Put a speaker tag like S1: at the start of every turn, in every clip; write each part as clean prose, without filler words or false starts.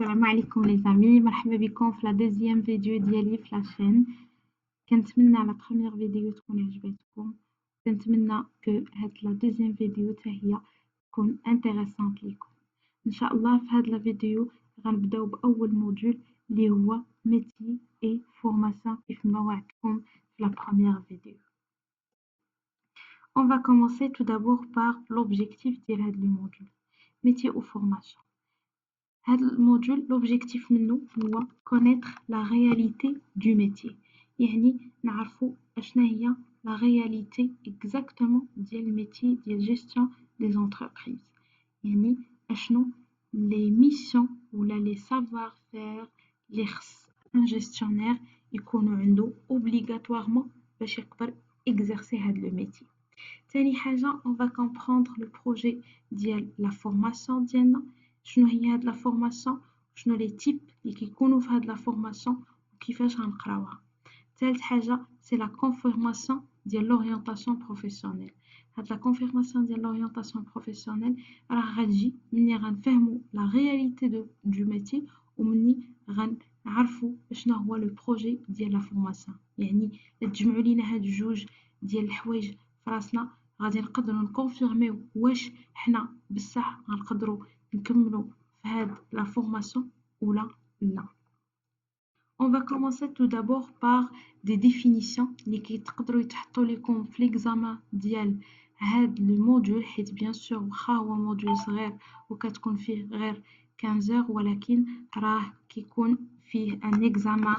S1: السلام عليكم لي زامي، مرحبا بكم في لا دوزيام فيديو ديالي في لاشين. كنتمنى لا بروميير فيديو تكون عجبتكم، كنتمنى كو هاد لا دوزيام فيديو حتى هي تكون انتريسانت ليكم. ان شاء الله في هاد لا فيديو غنبداو باول موديول اللي هو ميتي اي فورماسيون كيف ما وعدتكم في لا بروميير فيديو. On va commencer tout d'abord par l'objectif ديال هاد لو موديول métier ou formation. هذا الموديول l'objectif منه هو connaître la réalité du métier، يعني نعرفوا اشنا هي la réalité exactement ديال الميتي ديال gestion des entreprises، يعني اشنو les missions ولا les savoir faire اللي خص un gestionnaire يكونوا عنده obligatoirement باش يقدر exercer هذا le métier. تاني حاجة on va comprendre le projet ديال la formation ديالنا، شنو هي هاد لا فورماسيون، شنو لي تيب اللي كيكونوا في هاد لا فورماسيون وكيفاش غنقراوها. ثالث حاجه سي لا كونفيرماسيون ديال لورينتاسيون بروفيسيونيل. هاد لا كونفيرماسيون ديال لورينتاسيون بروفيسيونيل راه غتجي مني غنفهموا لا رياليتي دو ميتي ومني غنعرفوا شنو هو لو بروجي ديال لا فورماسيون. يعني تجمعوا لينا هاد جوج ديال الحوايج فراسنا غادي نقدروا نكونفيرميو واش حنا بصح غنقدروا نكملوا في هاد لا فورماسيون ولا لا. On va commencer tout d'abord par des définitions اللي كيتقدروا يتحطوا لكم في ليكزامان ديال هاد لو موديول، حيت بيان سور واخا هو موديول صغير وكتكون فيه غير 15 ولكن راه كيكون فيه ان اكزامان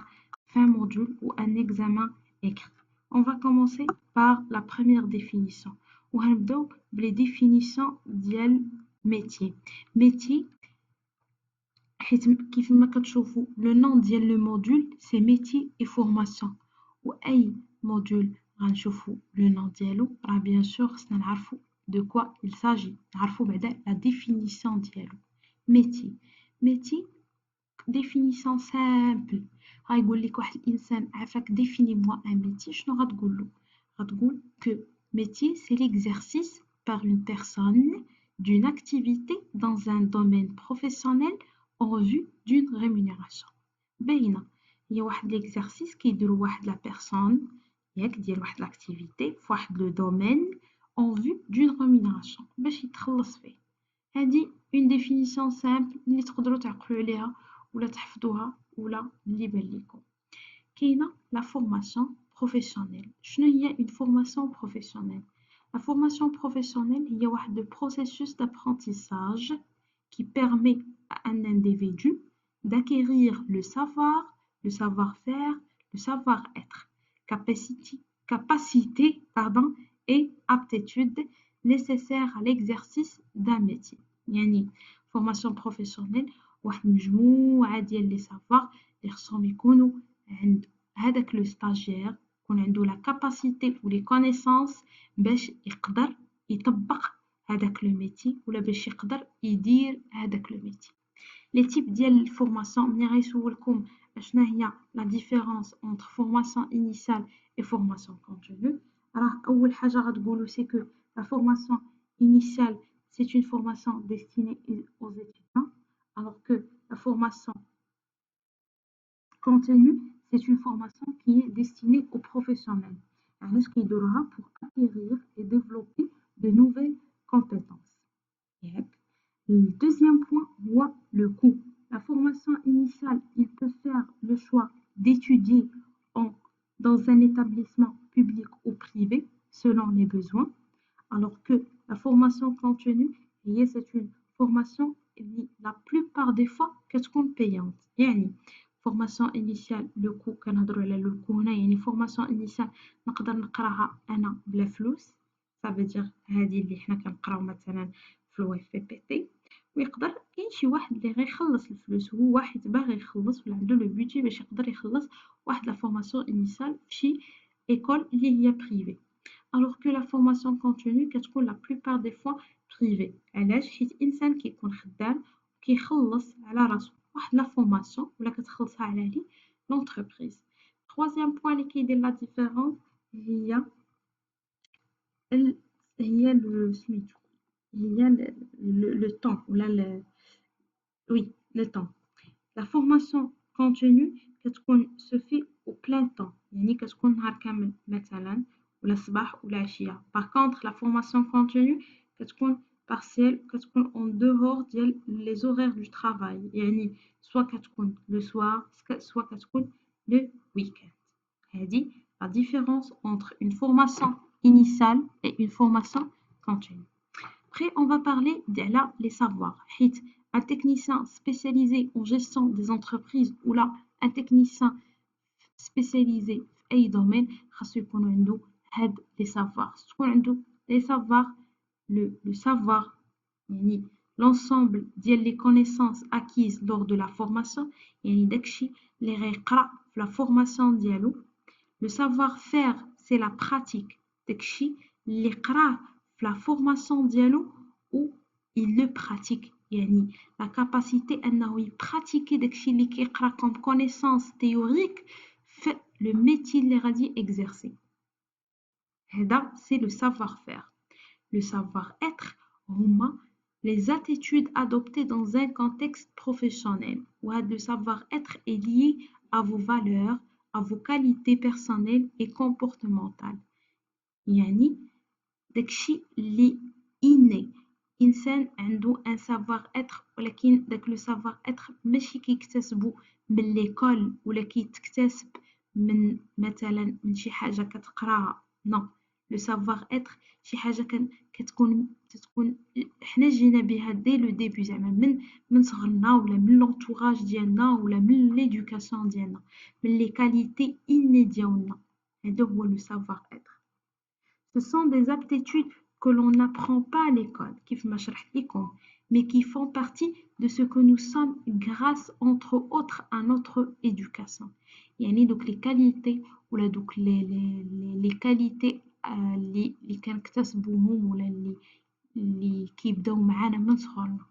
S1: fin موديول و ان اكزامان écrit. On va commencer par la première définition وغنبداو بلي ديفينيسيون ديال métier. métier حيت كيف ما كتشوفوا لو نون ديال لو موديول سي métier et formation، و اي موديول غنشوفوا لو نون ديالو راه بيان سور خصنا نعرفوا دو كوا il s'agit، نعرفوا بعدا لا ديفينيسيون ديالو. métier métier définition simple، غايقول لك واحد الانسان عافاك définis moi un métier، شنو غتقول له؟ غتقول que métier c'est l'exercice par une personne d'une activité dans un domaine professionnel en vue d'une rémunération. باينه هي واحد l'exercice كيديرو واحد لا بيرسون ياك ديال واحد لاكتيفيتي في واحد لو دومين en vue d'une rémunération باش يتخلص فيه. هذه une définition simple اللي تقدروا تعقلوا عليها ولا تحفظوها ولا اللي بان لكم. كاينه لا فورماسيون بروفيسيونيل. شنو هي une formation professionnelle؟ La formation professionnelle هي واحد de processus d'apprentissage qui permet à un individu d'acquérir le savoir-faire, le savoir-être, capacité et aptitudes nécessaires à l'exercice d'un métier. يعني formation professionnelle واحد مجموعة ديال لي سافوار اللي خصهم يكونوا عند هذاك لو ستاجير، يكون عنده لا كاباسيتي و لي كونيسانس باش يقدر يطبق هذاك لو ميتي ولا باش يقدر يدير هذاك لو ميتي. لي تيب ديال الفورماسيون ملي غيسولكم اشنا هي لا ديفيرونس انتر فورماسيون انيسيال اي فورماسيون كونتينيو، راه اول حاجه غتقولوا سي كو لا فورماسيون initiale c'est une formation destinée aux étudiants, alors que la formation continue c'est une formation qui est destinée aux professionnels. علاش كيديروها pour acquérir et développer de nouvelles compétences. Le deuxième point voit le coût. La formation initiale, il peut faire le choix d'étudier dans un établissement public ou privé selon les besoins, alors que la formation continue, c'est une formation qui, la plupart des fois كتكون payante. يعني formation initiale le coût كنهضروا على le coût هنا، يعني formation initiale نقدر نقراها أنا بلا فلوس، ça veut dire هذه اللي حنا كنقراو مثلا في الواي في بي تي، ويقدر كاين شي واحد اللي غيخلص الفلوس، هو واحد باغي يخلص ولا عنده لو بيدجي باش يقدر يخلص واحد لا فورماسيون انيسيال فشي ايكول اللي هي بريفي. alors que la formation continue كتكون la plupart des fois privée. علاش؟ حيت انسان كيكون خدام كيخلص على راسو واحد لا فورماسيون ولا كتخلصها على ليه لونتربريز. troisième point اللي كيدير لا ديفيرونس هي لو سميتو هي لو طون ولا oui le temps. La formation continue se fait au plein temps يعني كتكون نهار كامل مثلا ولا الصباح ولا العشية. Par contre la formation continue كتكون partielle كتكون en dehors ديال les horaires du travail يعني soit كتكون le soir soit كتكون le week-end. هذه la différence entre une formation initiale et une formation continue. Après, on va parler de là, les savoirs. Un technicien spécialisé en gestion des entreprises ou là, un technicien spécialisé في أي domaine خاصو يكون عنده هاد les savoirs. تكون عنده les savoirs, le savoir يعني l'ensemble ديال les connaissances acquises lors de la formation يعني داكشي اللي غيقرا في la formation ديالو. Le savoir-faire, c'est la pratique داكشي اللي قراه في la formation ديالو ou il le pratique يعني la capacité أنه يبراتيكي داكشي اللي كيقرا comme connaissance théorique في le métier اللي غادي exercer. هذا c'est le savoir-faire. Le savoir-être هما les attitudes adoptées dans un contexte professionnel. وهذا le savoir-être est lié à vos valeurs, à vos qualités personnelles et comportementales. يعني داكشي اللي inné. إنسان عنده ان سافوار اتر ولكن داك لو سافوار اتر ماشي كيكتسبو من ليكول ولا كيتكتسب من مثلا من شي حاجه كتقراها نو لو سافوار اتر شي حاجه كتكون حنا جينا بها دي لو ديبي زعما من صغرنا ولا من لونطوراج ديالنا ولا من ليدوكاسيون ديالنا من لي كاليتي اني ديالنا هذا هو لو سافوار اتر. Ce sont des aptitudes que l'on n'apprend pas à l'école, mais qui font partie de ce que nous sommes grâce, entre autres, à notre éducation. يعني donc les qualités ولا donc les qualités اللي كنكتسبوهم ولا اللي كيبداو معانا من صغرنا.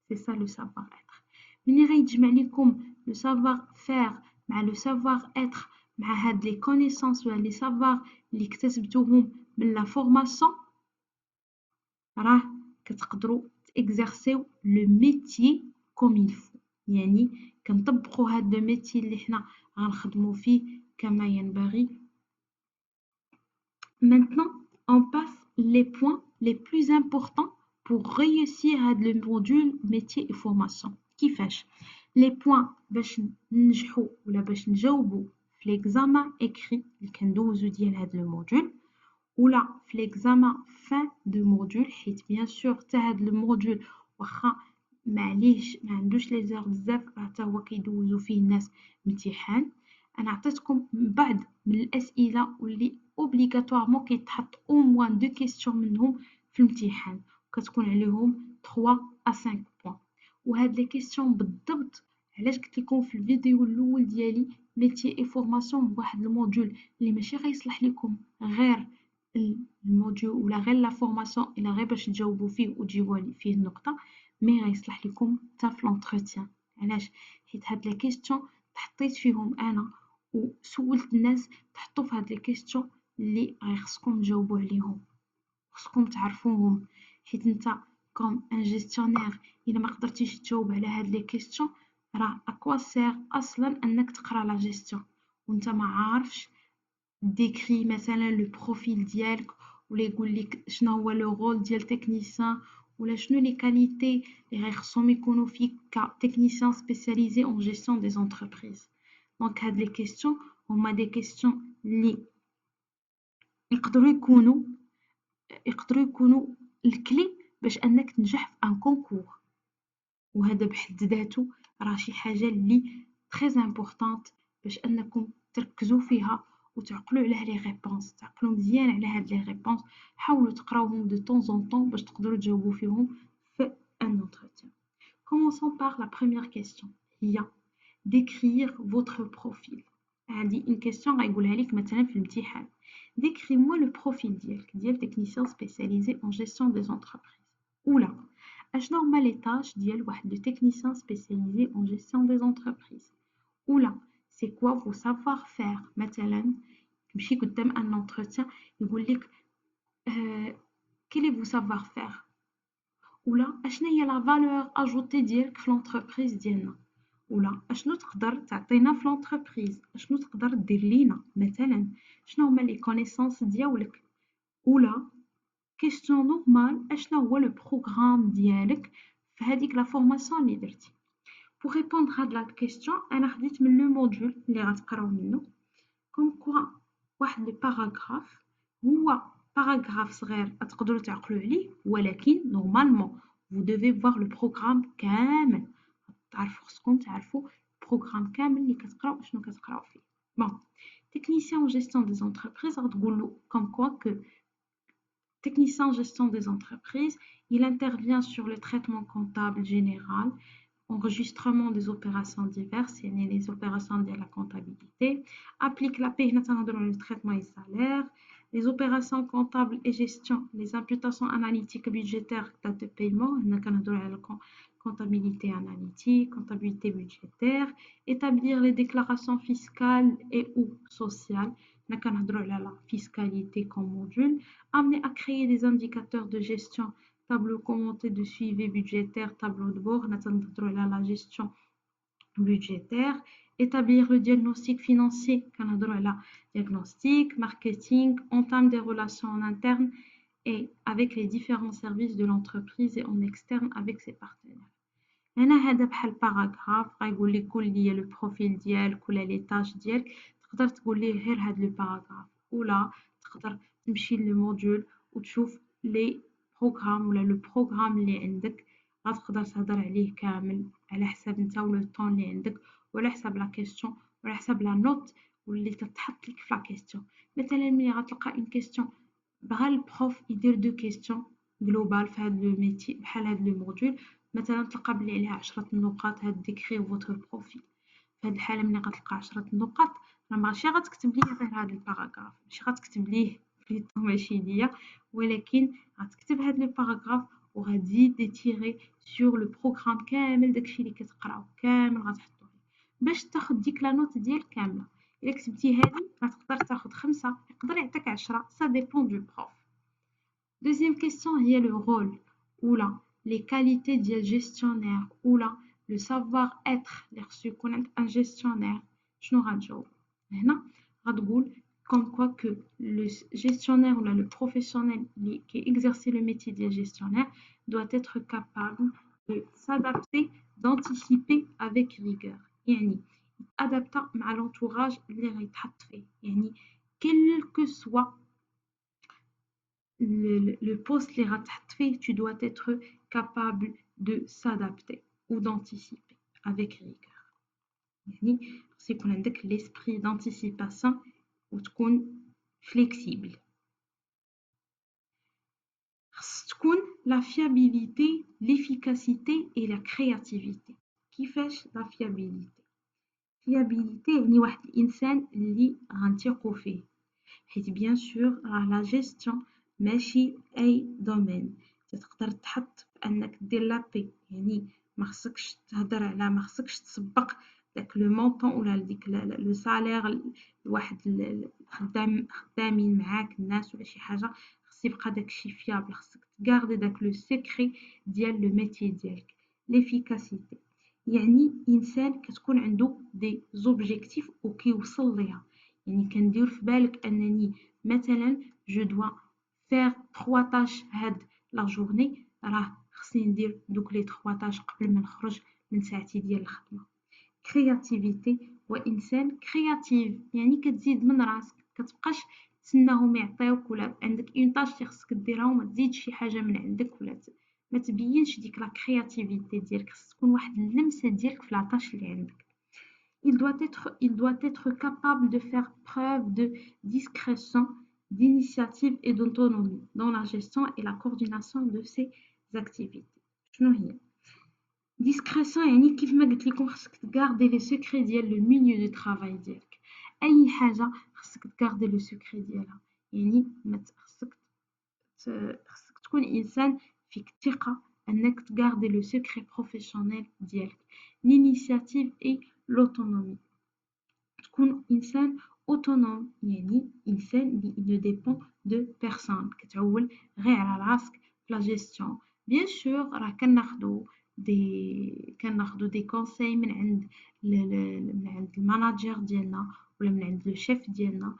S1: C'est ça le savoir-être. ملي غيتجمع لكم le savoir-faire مع le savoir-être مع هاد les connaissances ولا les savoirs اللي اكتسبتوهم من la formation راه كتقدروا تexercer le métier comme il faut يعني كنطبقوا هاد le métier اللي حنا غنخدموا فيه كما ينبغي. Maintenant on passe les points les plus importants pour réussir هاد le module métier et formation. كيفاش les points باش ننجحوا ولا باش نجاوبوا في l'examen écrit اللي كندوزو ديال هاد le module ولا في l'examen fin de module حيت bien sûr حتى هاد الموديول واخا معليش ما عندوش لي زير بزاف راه حتى هو كيدوزو فيه الناس امتحان. انا عطيتكم بعض من الاسئله واللي اوبليغاتوارمون كيتحط او موان دو كيسيون منهم في الامتحان وكتكون عليهم 3 à 5 بوين. وهاد لي كيسيون بالضبط علاش قلت لكم في الفيديو الاول ديالي ميتي اي فورماسيون واحد الموديول اللي ماشي غيصلح لكم غير الموديول ولا غير لا فورماسيون الا غير باش تجاوبوا فيه وتجيبوا فيه النقطه مي غيصلح لكم حتى في لونتروتيان. علاش حيت هاد لي كيسيون تحطيت فيهم انا وسولت الناس تحطوا في هاد لي كيسيون اللي غيخصكم تجاوبوا عليهم خصكم تعرفوهم حيت انت كوم ان جيستيونير الا ما قدرتيش تجاوب على هاد لي كيسيون راه اكوا سير اصلا انك تقرا لا جيستيون وانت ما عارفش ديكري مثلا لو بروفيل ديالك ولا يقول لك شنو هو لو رول ديال تكنيسيان ولا شنو لي كاليتي اللي غيخصهم يكونوا فيك كتكنيسيان سبيسياليزي اون جيستيون دي زونتربريز. دونك هاد لي كيسيون هما دي كيسيون اللي يقدروا يكونوا الكلي باش انك تنجح في ان كونكور وهذا بحد ذاته راه شي حاجه اللي تري امبورطونط باش انكم تركزوا فيها وتعقلوا على لي ريبونس تعقلوا مزيان على هاد لي ريبونس حاولوا تقراوهم دو طون ان طون باش تقدروا تجاوبوا فيهم في ان entretien. Commençons par la première question هي décrire votre profil. هذه une question غايقولها لك مثلا في الامتحان. Décris-moi le profil ديالك ديال technicien spécialisé en gestion des entreprises. ولا اشنو هما لي tâches ديال واحد le technicien spécialisé en gestion des entreprises. ولا c'est quoi vos savoir-faire مثلا تمشي قدام ان entretien يقول لك quel est vos savoir-faire ولا اشنا هي لا valeur ajoutée ديالك في l'entreprise ديالنا ولا اشنو تقدر تعطينا في لونتربريز، اشنو تقدر دير لينا مثلا، شنو هما لي كونيسونس ديالك، ولا كيستيون نورمال اشنو هو لو بروغرام ديالك في هذيك لا فورماسيون اللي درتي. Pour répondre à la question انا خديت من لو موديول اللي غتقراو منه كوم كوا واحد لي باراغراف، هو باراغراف صغير تقدروا تعقلوا عليه، ولكن نورمالمون vous devez voir le programme كامل، تعرفوا خصكم تعرفوا البروغرام كامل اللي كتقراو شنو كتقراو فيه. بون technicien en gestion des entreprises غتقولوا comme quoi que technicien en gestion des entreprises, il intervient sur le traitement comptable général, enregistrement des opérations diverses, يعني les opérations de la comptabilité, applique la paie dans le traitement et salaire, les opérations comptables et gestion, les imputations analytiques budgétaires, date de paiement, la comptabilité analytique, comptabilité budgétaire, établir les déclarations fiscales et ou sociales, la fiscalité comme module, amener à créer des indicateurs de gestion, tableau commenté de suivi budgétaire, tableau de bord, la gestion budgétaire, établir le diagnostic financier, la diagnostic, marketing, entame des relations en interne et avec les différents services de l'entreprise et en externe avec ses partenaires. هنا هذا بحال باراغراف غيقول لك قول لي لو بروفيل ديالك ولا لي تاج ديالك، تقدر تقول ليه غير هاد لو باراغراف، ولا تقدر تمشي للو موديول وتشوف لي بروغرام ولا لو بروغرام اللي عندك، غتقدر تهضر عليه كامل على حساب نتا ولو طون اللي عندك، وعلى حساب لا كيسيون وعلى حساب لا نوت واللي تتحط لك في لا كيسيون. مثلا ملي غتلقى اون كيسيون بغا البروف يدير دو كيسيون جلوبال في هاد لو ميتي بحال هاد لو موديول، مثلا تلقى بلي عليها 10 النقاط هاد ديكريغ فوتر بروفيل، في هاد الحالة ملي غتلقى 10 النقاط راه ماشي غتكتب ليه غير هاد الباراغراف، ماشي غتكتب ليه بليتو ماشي ليا، ولكن غتكتب هاد لو باراغراف وغتزيد ديتيغي سور لو بروغرام كامل، داكشي اللي كتقراو كامل غتحطوه باش تاخد ديك لا نوت ديال كاملة. إلا كتبتي هادي غتقدر تاخد 5، يقدر يعطيك 10، ça dépend du prof. Deuxième question هي le rôle ولا les qualités ديال gestionnaire ولا le savoir-être اللي خصو يكون عند un gestionnaire. شنو غتجاوب هنا؟ غتقول comme quoi que le gestionnaire ou le professionnel qui exerce le métier de gestionnaire doit être capable de s'adapter, d'anticiper avec rigueur. يعني adapter مع l'entourage اللي غيتحط فيه، يعني quel que soit le poste اللي غتحط فيه tu dois être capable de s'adapter ou d'anticiper avec rigueur. يعني خص يكون عندك l'esprit d'anticipation وتكون flexible. خص تكون la fiabilité, l'efficacité et la créativité. كيفاش la fiabilité؟ fiabilité يعني واحد الإنسان اللي غنثيقو فيه، حيت بيان سور راه لا جيستيون ماشي أي دومين تقدر تحط بأنك دير لابي، يعني ما خصكش تهضر على ما خصكش تسبق داك لو مونطون ولا ديك لو سالير لواحد خدامين معاك الناس ولا شي حاجة، خص يبقى داكشي فيابل، خصك تغاردي داك لو سيكري ديال لو ميتي ديالك. ليفيكاسيتي يعني إنسان كتكون عنده دي زوبجيكتيف وكيوصل ليها، يعني كندير في بالك أنني مثلا جو دوا فيغ 3 طاش هاد لا جورني، راه خصني ندير دوك لي 3 طاش قبل ما نخرج من ساعتي ديال الخدمة. كرياتيفيتي هو إنسان كرياتيف، يعني كتزيد من راسك، كتبقاش تسناهم يعطيوك ولا عندك اون طاش اللي خصك ديرها وما تزيدش شي حاجة من عندك ولا ما تبينش ديك لا كرياتيفيتي ديالك، خص تكون واحد اللمسة ديالك في لاطاش اللي عندك. Il doit être capable de faire preuve de discrétion, d'initiative et d'autonomie dans la gestion et la coordination de ses activités. شنو هي؟ discrétion يعني كيف ما قلت لكم خصك تغاردي لي سيكري ديال لو ميليو دو ترافاي ديالك، اي حاجه خصك تغاردي لو سيكري ديالها، يعني خصك تكون انسان فيك الثقه انك تغاردي لو سيكري بروفيسيونيل ديالك. l'initiative et l'autonomie تكون انسان اوتونوم، يعني انسان اللي ne dépend de personne، كتعول غير على راسك في لا جيستيون. بيان سور راه كناخدو كناخدو دي conseils من عند من عند الماناجر ديالنا ولا من عند لو شيف ديالنا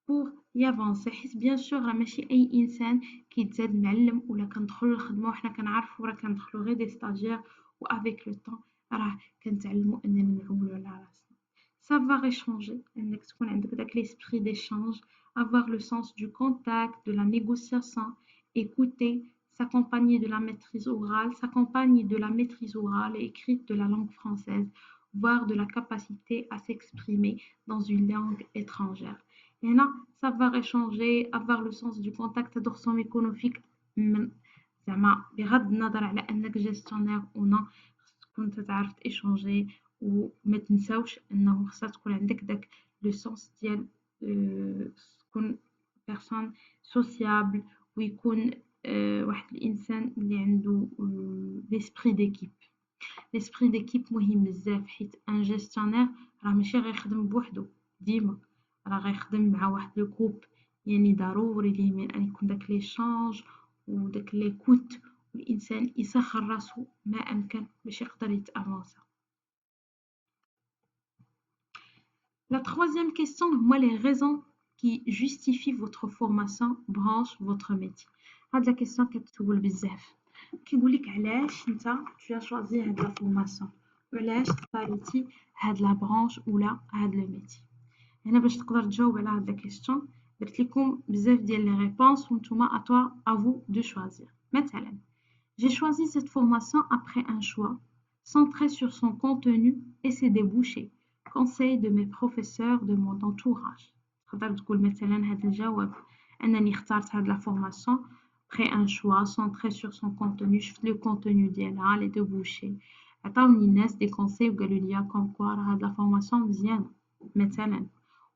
S1: pour y avancer. حيت بيان سور راه ماشي اي انسان كيتزاد معلم ولا كندخلو للخدمه وحنا كنعرفو راه كندخلو غير دي ستاجير و افيك لو طون راه كنتعلمو اننا نعولو على راسنا. savoir échanger انك تكون عندك داك l'esprit d'échange, avoir le sens du contact, de la négociation, écouter, s'accompagner de la maîtrise orale et écrite de la langue française, voire de la capacité à s'exprimer dans une langue étrangère. هنا savoir échanger, avoir le sens du contact هادو خصهم يكونوا فيك من زعما بغض النظر على انك جيستيونير ولا خصك تكون تعرف تيشونجي وما تنساوش انه خصها تكون عندك داك لو سونس ديال تكون بيرسون سوسيابل ويكون واحد الانسان اللي عنده ليسبري ديكيب. ليسبري ديكيب مهم بزاف حيت ان جيستيونير راه ماشي غيخدم بوحدو ديما راه غيخدم مع واحد لو جروب يعني ضروري ليه من ان يكون داك ليشانج وداك ليكوت والانسان يسخر راسو ما امكن باش يقدر يتافونسا. La troisième question, moi les raisons qui justifient votre formation branche votre métier. هاد la question كتسول بزاف كيقولك علاش انت tu as choisi هاد la formation وعلاش اختاريتي هاد la branche ولا هاد le métier. هنا باش تقدر تجاوب على هاد la question درت لكم بزاف ديال les réponses وانتوما à vous de choisir. مثلا j'ai choisi cette formation après un choix centré sur son contenu et ses débouchés. Conseil de mes professeurs de mon entourage. تقدر تقول مثلا هذا الجواب أنني اخترت هاد لا فورماسيون après un choix centré sur son contenu. شفت لو كونتوني ديالها لي débouchés عطاوني الناس دي كونساي وقالوا لي كوم كوا راه هاد لا فورماسيون مزيانة مثلا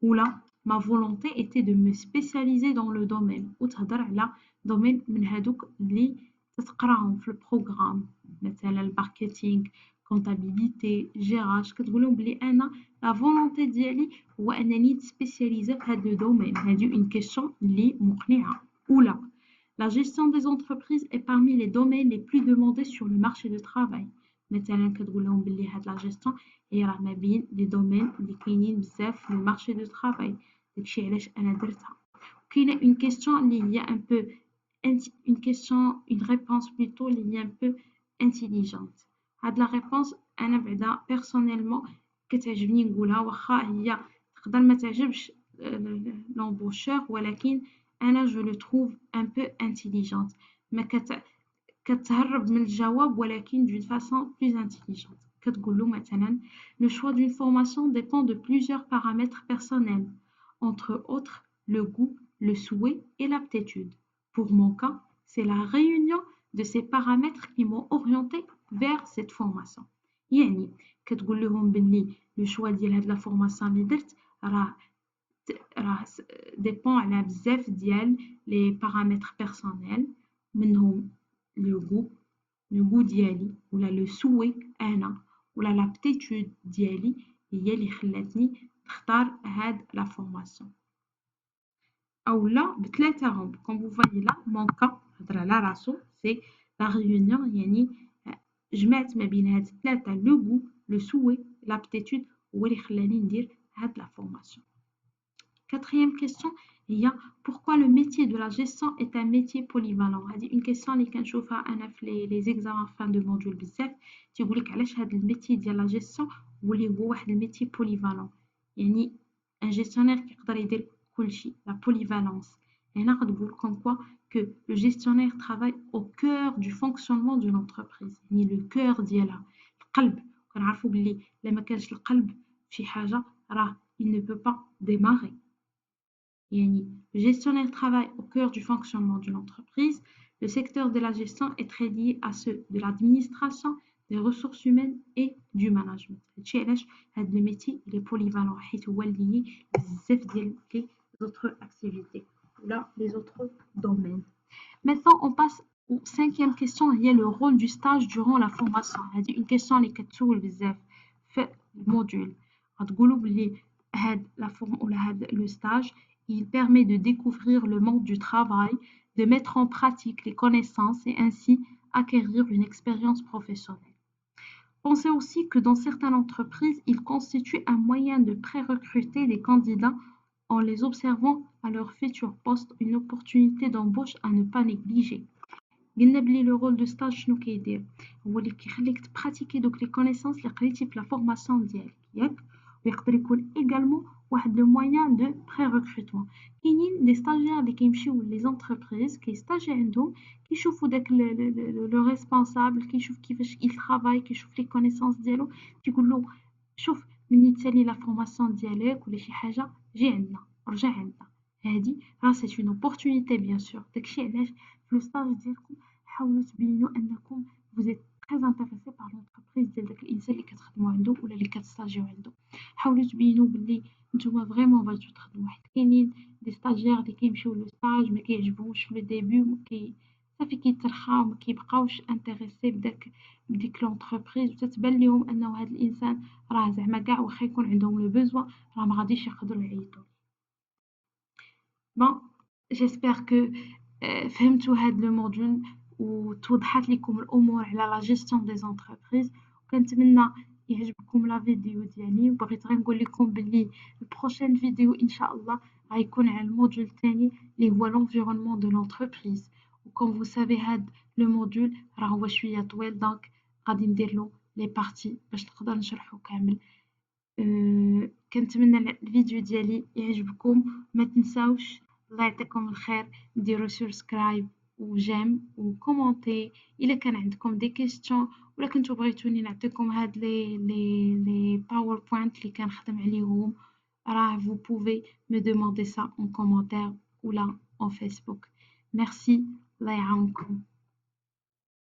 S1: ولا ma volonté était de me spécialiser dans le domaine وتهضر على دومين من هادوك اللي تتقراهم في البروغرام مثلا الماركتينغ كونتابيليتي جيراج كتقولهم بلي انا لا فولونتي ديالي هو انني نتسبيسياليزا في هذا لو دومين. هذه اون كيسيون اللي مقنعه. اولا la gestion des entreprises est parmi les domaines les plus demandés sur le marché du travail. مثلا كتقول لهم بلي هاد لا جيستيون هي راه ما بين لي دومين اللي كاينين بزاف في المارشي دو ترافاي داكشي علاش انا درتها. كاينه اون كيسيون اللي هي ان بو une question, une réponse plutôt اللي هي un peu intelligente. هاد la réponse أنا بعدا personnellement كتعجبني نقولها واخا هي تقدر ما تعجبش l'embaucheur ولكن أنا je le trouve un peu intelligente. ما كتهرب من الجواب ولكن d'une façon plus intelligente. كتقول له مثلا le choix d'une formation dépend de plusieurs paramètres personnels, entre autres le goût, le souhait et l'aptitude. Pour mon cas, c'est la réunion de ces paramètres qui m'ont orienté vers cette formation. يعني كتقول لهم باللي لو شوا ديال هاد لا فورماسيون اللي درت راه ديبون على بزاف ديال لي بارامتر بيرسونيل منهم لو غو ديالي ولا لو سوي انا ولا لابتيتود ديالي هي اللي خلاتني نختار هاد لا فورماسيون او لا بثلاثاهم. كوم فو فوايي لا مون كا هضر على راسو سي لا ريونيون يعني جمعت ما بين هاد الثلاثه لو غو لو سوي لابتيتود هو اللي خلاني ندير هاد لا فورماسيون. Quatrième question هي pourquoi le métier de la gestion est un métier polyvalent. هذه une question اللي كنشوفها انا في les examens fin de module بزاف تيقولك علاش هاد الميتي ديال لا جيستيون واللي هو واحد الميتي بوليفالون يعني ان جيستيونير كيقدر يدير كلشي لا polyvalence. هنا كتقول comme quoi que le gestionnaire travaille au cœur du fonctionnement d'une entreprise يعني le cœur ديالها القلب. كنعرفوا باللي الا ما كانش القلب في حاجه راه il ne peut pas démarrer. Yani, le gestionnaire travaille au cœur du fonctionnement d'une entreprise. Le secteur de la gestion est très lié à ceux de l'administration, des ressources humaines et du management. Le métier il est polyvalent حيت هو lié بزاف ديال les autres activités ou là les autres domaines. Maintenant, on passe aux cinquième question. Il y a le rôle du stage durant la formation. C'est une question اللي كتسول بزاف في الموديول. غتقولوا بلي هاد la forme ou le stage il permet de découvrir le monde du travail, de mettre en pratique les connaissances et ainsi acquérir une expérience professionnelle. Pensez aussi que dans certaines entreprises, il constitue un moyen de pré-recruter des candidats en les observant à leur futur poste, une opportunité d'embauche à ne pas négliger. قلنا بلي لو رول دو ستاج شنو كيدير هو اللي كيخليك تبراتيكي دوك لي كونيسونس اللي قريتي في لا فورماسيون ديالك ياك ويقدر يكون ايغالمون واحد لو موان دو بري ريكروتمون كاينين لي ستاجير اللي كيمشيو لي زونتربريز كيستاجي عندهم كيشوفوا داك لو ريسبونسابل كيشوف كيفاش يل ترافاي كيشوف لي كونيسونس ديالو كيقول له شوف مني تسالي لا فورماسيون ديالك ولا شي حاجه جي عندنا رجع عندنا هادي راه سي اون اوبورتونيتي بيان سور داكشي علاش في لو ستاج ديالكم حاولوا تبينوا انكم vous êtes très intéressé par l'entreprise ديال داك الانسان اللي كتخدموا عنده ولا اللي كتستاجيو عنده حاولوا تبينوا باللي نتوما فريمون بغيتو تخدموا حيت كاينين دي ستاجير اللي كيمشيو لو ستاج ما كيعجبهمش في لو ديبي صافي كيترخاو ما كيبقاوش انتريسي بديك لونتربريز وتتبان لهم انه هذا الانسان راه زعما كاع واخا يكون عندهم لو بوزوان راه ما غاديش يقدروا يعيطوا بون جيسبر كو فهمتوا هاد لو موديول وتوضحت لكم الامور على لا جيستيون دي زونتربريز وكنتمنى يعجبكم لا فيديو ديالي وبغيت غير نقول لكم باللي البروشين فيديو ان شاء الله غيكون على الموديول الثاني اللي هو لونفيرونمون دو لونتربريز وكم فو سافي هاد لو موديول راه هو شويه طويل دونك غادي ندير له لي بارتي باش نقدر نشرحو كامل كنتمنى الفيديو ديالي يعجبكم ما تنساوش الله يعطيكم الخير ديروا سبسكرايب وجيم وكومونتي الا كان عندكم دي كيستيون ولا كنتو بغيتوني نعطيكم هاد لي باوربوينت اللي كنخدم عليهم راه vous pouvez me demander ça en commentaire ou là en Facebook. Merci الله يعاونكم.